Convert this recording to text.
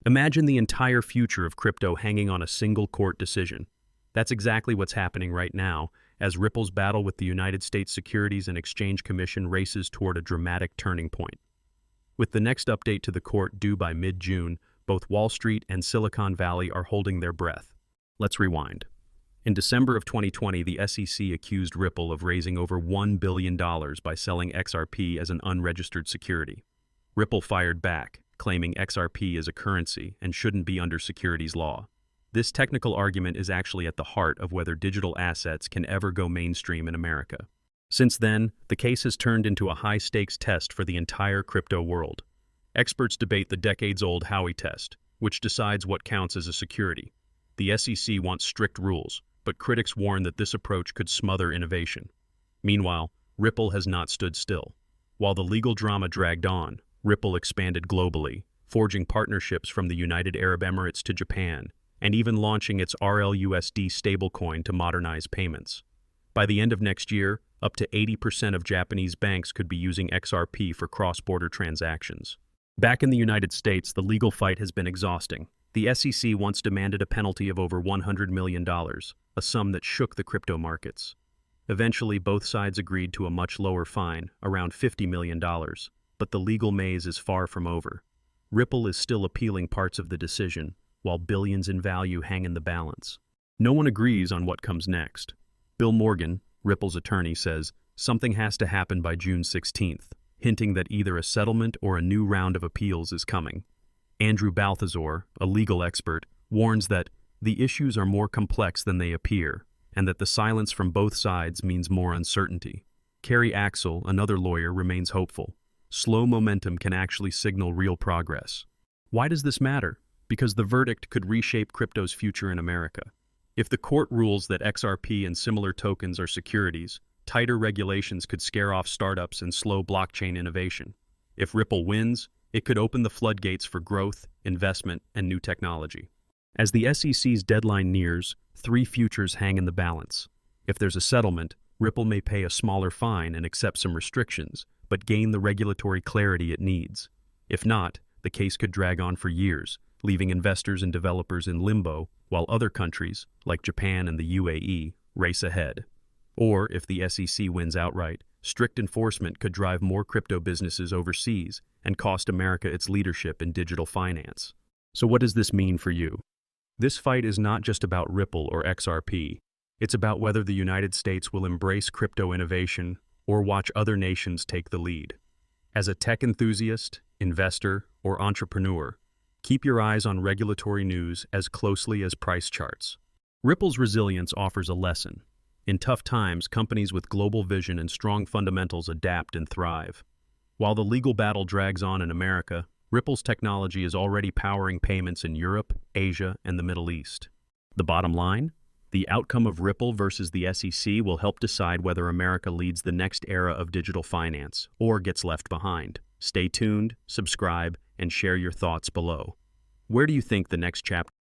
Imagine the entire future of crypto hanging on a single court decision. That's exactly what's happening right now, as Ripple's battle with the United States Securities and Exchange Commission races toward a dramatic turning point. With the next update to the court due by mid-June, both Wall Street and Silicon Valley are holding their breath. Let's rewind. In December of 2020, the SEC accused Ripple of raising over $1 billion by selling XRP as an unregistered security. Ripple fired back, claiming XRP is a currency and shouldn't be under securities law. This technical argument is actually at the heart of whether digital assets can ever go mainstream in America. Since then, the case has turned into a high-stakes test for the entire crypto world. Experts debate the decades-old Howey test, which decides what counts as a security. The SEC wants strict rules, but critics warn that this approach could smother innovation. Meanwhile, Ripple has not stood still. While the legal drama dragged on, Ripple expanded globally, forging partnerships from the United Arab Emirates to Japan, and even launching its RLUSD stablecoin to modernize payments. By the end of next year, up to 80% of Japanese banks could be using XRP for cross-border transactions. Back in the United States, the legal fight has been exhausting. The SEC once demanded a penalty of over $100 million, a sum that shook the crypto markets. Eventually, both sides agreed to a much lower fine, around $50 million, but the legal maze is far from over. Ripple is still appealing parts of the decision, while billions in value hang in the balance. No one agrees on what comes next. Bill Morgan, Ripple's attorney, says something has to happen by June 16th, hinting that either a settlement or a new round of appeals is coming. Andrew Balthazar, a legal expert, warns that the issues are more complex than they appear, and that the silence from both sides means more uncertainty. Kerry Axel, another lawyer, remains hopeful. Slow momentum can actually signal real progress. Why does this matter? Because the verdict could reshape crypto's future in America. If the court rules that XRP and similar tokens are securities, tighter regulations could scare off startups and slow blockchain innovation. If Ripple wins, it could open the floodgates for growth, investment, and new technology. As the SEC's deadline nears, three futures hang in the balance. If there's a settlement, Ripple may pay a smaller fine and accept some restrictions, but gain the regulatory clarity it needs. If not, the case could drag on for years, leaving investors and developers in limbo, while other countries, like Japan and the UAE, race ahead. Or, if the SEC wins outright, strict enforcement could drive more crypto businesses overseas and cost America its leadership in digital finance. So what does this mean for you? This fight is not just about Ripple or XRP. It's about whether the United States will embrace crypto innovation or watch other nations take the lead. As a tech enthusiast, investor, or entrepreneur, keep your eyes on regulatory news as closely as price charts. Ripple's resilience offers a lesson. In tough times, companies with global vision and strong fundamentals adapt and thrive. While the legal battle drags on in America, Ripple's technology is already powering payments in Europe, Asia, and the Middle East. The bottom line? The outcome of Ripple versus the SEC will help decide whether America leads the next era of digital finance or gets left behind. Stay tuned, subscribe, and share your thoughts below. Where do you think the next chapter